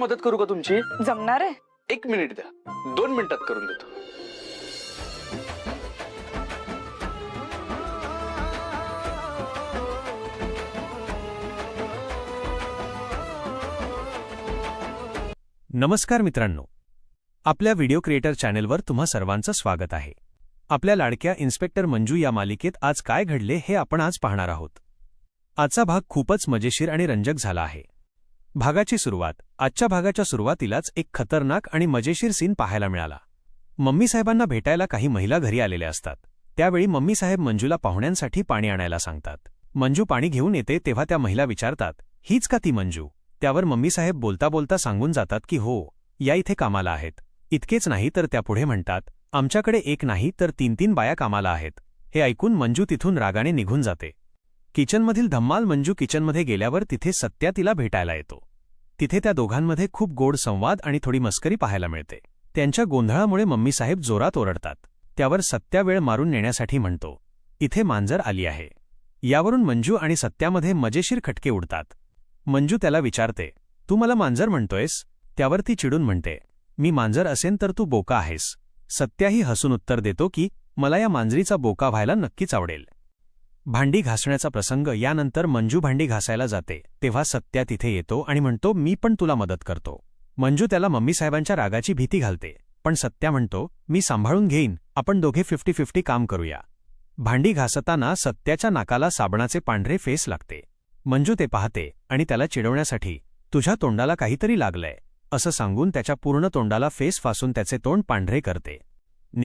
मदत करू का तुमची? जमणार आहे? 1 मिनिट द्या, 2 मिनिटात करून देतो. नमस्कार मित्रांनो, आपल्या व्हिडिओ क्रिएटर चॅनेलवर तुम्हा सर्वांचं स्वागत आहे. आपल्या लाडक्या इन्स्पेक्टर मंजू या मालिकेत आज काय घडले हे आपण आज पाहणार आहोत. आजचा भाग खूपच मजेशीर आणि रंजक झाला आहे. भागाची सुरुवात. आजच्या भागाच्या सुरुवातीलाच एक खतरनाक आणि मजेशीर सीन पाहायला मिळाला. मम्मी साहेबांना भेटायला काही महिला घरी आलेल्या असतात. त्यावेळी मम्मी साहेब मंजूला पाहुण्यांसाठी पाणी आणायला सांगतात. मंजू पाणी घेऊन येते तेव्हा त्या महिला विचारतात, हीच का ती मंजू? त्यावर मम्मी साहेब बोलता बोलता सांगून जातात की हो, या इथे कामाला आहेत. इतकेच नाही तर त्या पुढे म्हणतात, आमच्याकडे एक नाही तर 3-3 बाया कामाला आहेत. हे ऐकून मंजू तिथून रागाने निघून जाते. किचनमधील धम्माल. मंजू किचनमध्ये गेल्यावर तिथे सत्या तिला भेटायला येतो. तिथे त्या दोघांमध्ये खूप गोड संवाद आणि थोडी मस्करी पाहायला मिळते. त्यांच्या गोंधळामुळे मम्मी साहेब जोरात ओरडतात. त्यावर सत्या वेळ मारून नेण्यासाठी म्हणतो, इथे मांजर आली आहे. यावरून मंजू आणि सत्यामध्ये मजेशीर खटके उडतात. मंजू त्याला विचारते, तू मला मांजर म्हणतोयस? त्यावर ती चिडून म्हणते, मी मांजर असेन तर तू बोका आहेस. सत्याही हसून उत्तर देतो की मला या मांजरीचा बोका व्हायला नक्कीच आवडेल. भांडी घासण्याचा प्रसंग. यानंतर मंजू भांडी घासायला जाते तेव्हा सत्या तिथे येतो आणि म्हणतो, मी पण तुला मदत करतो. मंजू त्याला मम्मी साहेबांच्या रागाची भीती घालते, पण सत्या म्हणतो, मी सांभाळून घेईन, आपण दोघे 50-50 काम करूया. भांडी घासताना सत्याच्या नाकाला साबणाचे पांढरे फेस लागते. मंजू ते पाहते आणि त्याला चिडवण्यासाठी, तुझ्या तोंडाला काहीतरी लागलंय, असं सांगून त्याच्या पूर्ण तोंडाला फेस फासून त्याचे तोंड पांढरे करते.